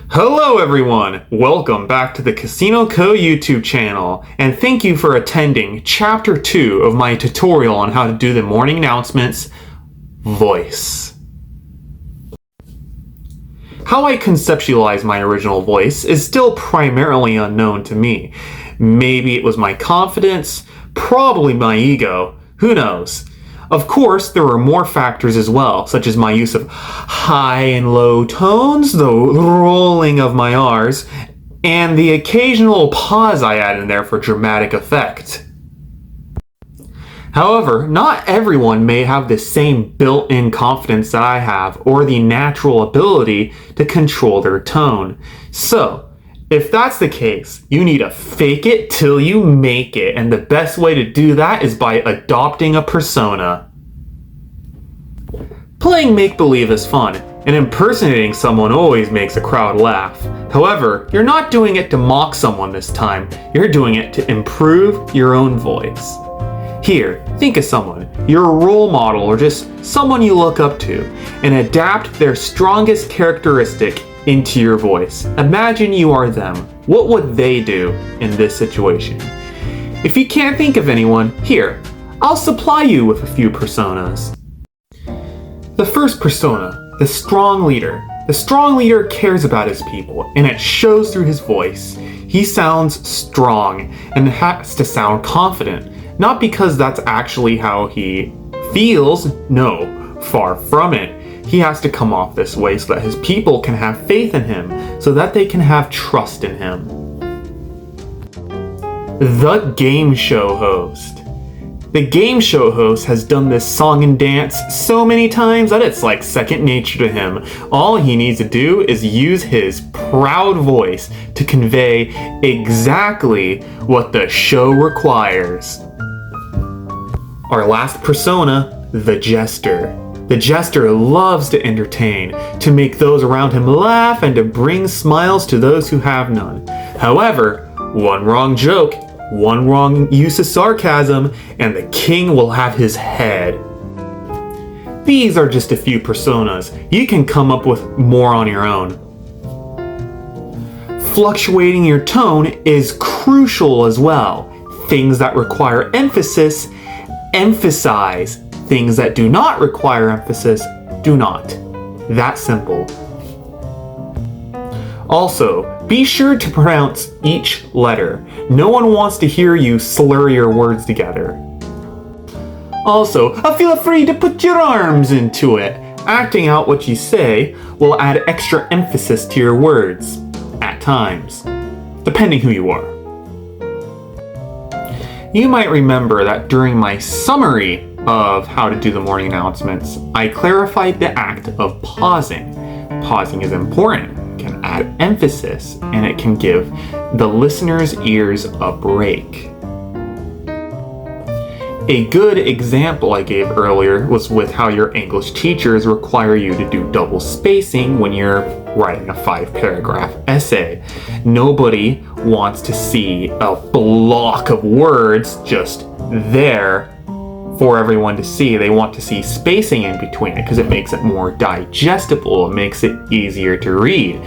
Hello everyone! Welcome back to the Casino Co YouTube channel, and thank you for attending Chapter 2 of my tutorial on how to do the morning announcements voice. How I conceptualize my original voice is still primarily unknown to me. Maybe it was my confidence, probably my ego, who knows? Of course, there were more factors as well, such as my use of high and low tones, the rolling of my R's, and the occasional pause I add in there for dramatic effect. However, not everyone may have the same built-in confidence that I have, or the natural ability to control their tone. So, if that's the case, you need to fake it till you make it, and the best way to do that is by adopting a persona. Playing make-believe is fun, and impersonating someone always makes a crowd laugh. However, you're not doing it to mock someone this time, you're doing it to improve your own voice. Here, think of someone, your role model or just someone you look up to, and adapt their strongest characteristic into your voice. Imagine you are them. What would they do in this situation? If you can't think of anyone, here, I'll supply you with a few personas. The first persona, the strong leader. The strong leader cares about his people, and it shows through his voice. He sounds strong and has to sound confident, not because that's actually how he feels, no, far from it. He has to come off this way so that his people can have faith in him, so that they can have trust in him. The game show host. The game show host has done this song and dance so many times that it's like second nature to him. All he needs to do is use his proud voice to convey exactly what the show requires. Our last persona, the jester. The jester loves to entertain, to make those around him laugh, and to bring smiles to those who have none. However, one wrong joke, one wrong use of sarcasm, and the king will have his head. These are just a few personas. You can come up with more on your own. Fluctuating your tone is crucial as well. Things that require emphasis, emphasize. Things that do not require emphasis, do not. That simple. Also, be sure to pronounce each letter. No one wants to hear you slur your words together. Also, feel free to put your arms into it. Acting out what you say will add extra emphasis to your words, at times, depending who you are. You might remember that during my summary of how to do the morning announcements, I clarified the act of pausing. Pausing is important, it can add emphasis, and it can give the listener's ears a break. A good example I gave earlier was with how your English teachers require you to do double spacing when you're writing a 5-paragraph essay. Nobody wants to see a block of words just there for everyone to see. They want to see spacing in between it because it makes it more digestible. It makes it easier to read.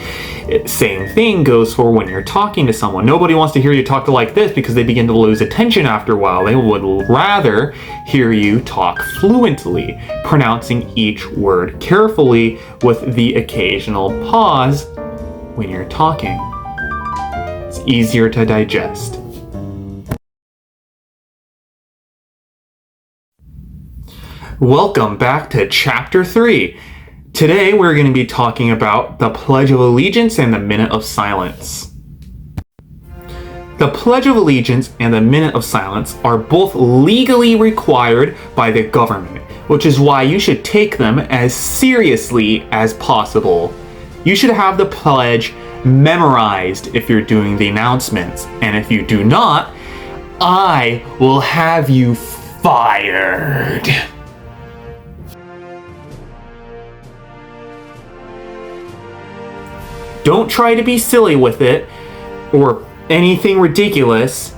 Same thing goes for when you're talking to someone. Nobody wants to hear you talk like this because they begin to lose attention after a while. They would rather hear you talk fluently, pronouncing each word carefully with the occasional pause when you're talking. It's easier to digest. Welcome back to Chapter 3. Today we're going to be talking about the Pledge of Allegiance and the Minute of Silence. The Pledge of Allegiance and the Minute of Silence are both legally required by the government, which is why you should take them as seriously as possible. You should have the pledge memorized if you're doing the announcements, and if you do not, I will have you fired. Don't try to be silly with it or anything ridiculous.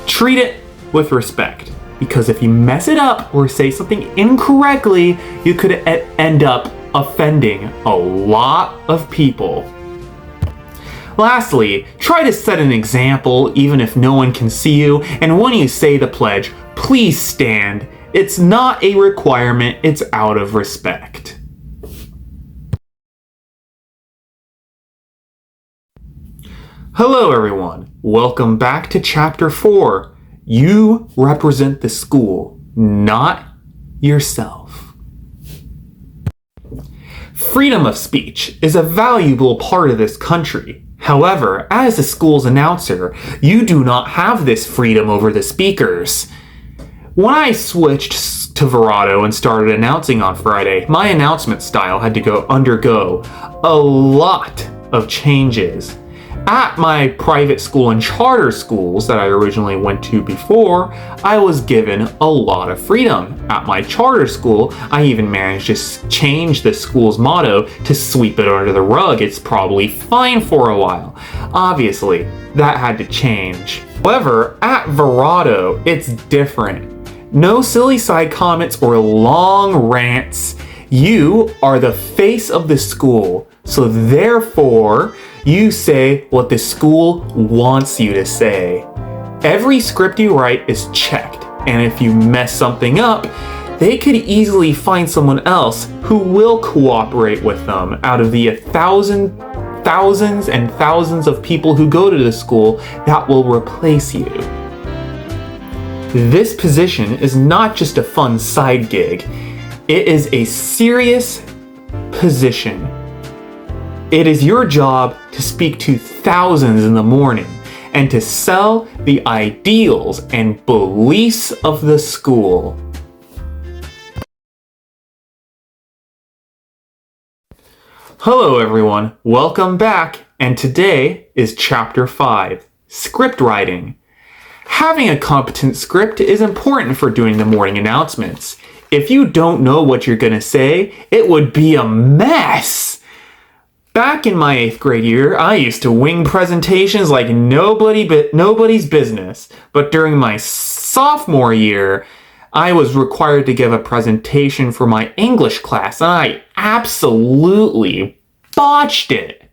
Treat it with respect, because if you mess it up or say something incorrectly, you could end up offending a lot of people. Lastly, try to set an example even if no one can see you, and when you say the pledge, please stand. It's not a requirement, it's out of respect. Hello everyone, welcome back to Chapter 4. You represent the school, not yourself. Freedom of speech is a valuable part of this country. However, as the school's announcer, you do not have this freedom over the speakers. When I switched to Verado and started announcing on Friday, my announcement style had to undergo a lot of changes. At my private school and charter schools that I originally went to before, I was given a lot of freedom. At my charter school, I even managed to change the school's motto to sweep it under the rug. It's probably fine for a while. Obviously, that had to change. However, at Verado, it's different. No silly side comments or long rants. You are the face of the school, so therefore, you say what the school wants you to say. Every script you write is checked, and if you mess something up, they could easily find someone else who will cooperate with them out of the thousands and thousands of people who go to the school that will replace you. This position is not just a fun side gig. It is a serious position. It is your job to speak to thousands in the morning and to sell the ideals and beliefs of the school. Hello everyone, welcome back, and today is Chapter 5, Script Writing. Having a competent script is important for doing the morning announcements. If you don't know what you're going to say, it would be a mess. Back in my 8th grade year, I used to wing presentations like nobody's business. But during my sophomore year, I was required to give a presentation for my English class, and I absolutely botched it.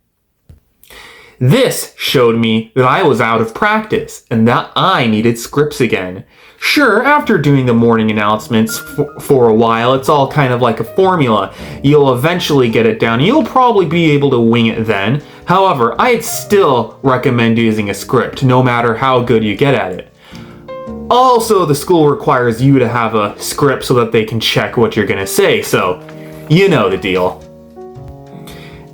This showed me that I was out of practice and that I needed scripts again. Sure, after doing the morning announcements for a while, it's all kind of like a formula. You'll eventually get it down. You'll probably be able to wing it then. However, I'd still recommend using a script, no matter how good you get at it. Also, the school requires you to have a script so that they can check what you're going to say, so you know the deal.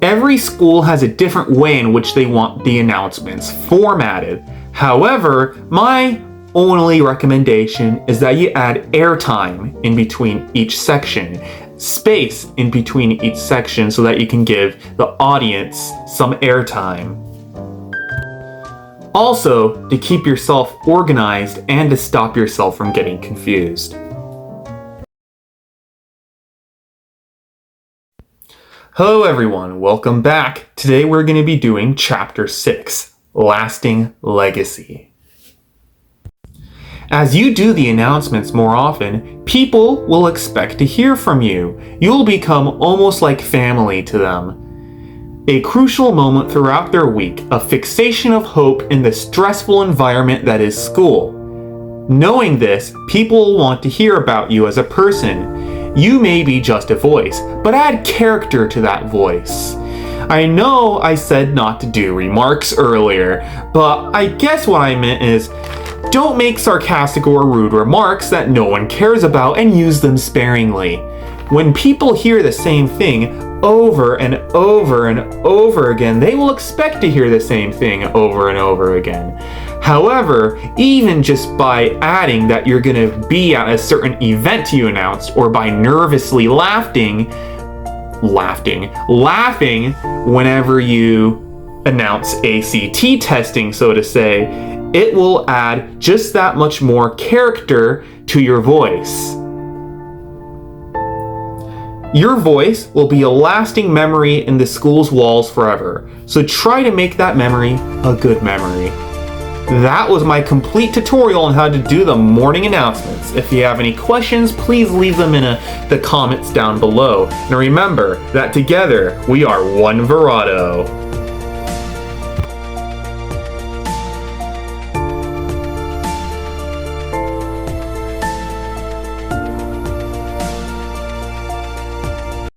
Every school has a different way in which they want the announcements formatted. However, my only recommendation is that you add airtime in between each section, space in between each section so that you can give the audience some airtime. Also, to keep yourself organized and to stop yourself from getting confused. Hello everyone, welcome back. Today we're going to be doing Chapter 6, Lasting Legacy. As you do the announcements more often, people will expect to hear from you. You'll become almost like family to them. A crucial moment throughout their week, a fixation of hope in the stressful environment that is school. Knowing this, people will want to hear about you as a person. You may be just a voice, but add character to that voice. I know I said not to do remarks earlier, but I guess what I meant is, don't make sarcastic or rude remarks that no one cares about and use them sparingly. When people hear the same thing over and over and over again, they will expect to hear the same thing over and over again. However, even just by adding that you're going to be at a certain event you announced, or by nervously laughing whenever you announce ACT testing, so to say, it will add just that much more character to your voice. Your voice will be a lasting memory in the school's walls forever, so try to make that memory a good memory. That was my complete tutorial on how to do the morning announcements. If you have any questions, please leave them in the comments down below. And remember that together we are one Verado.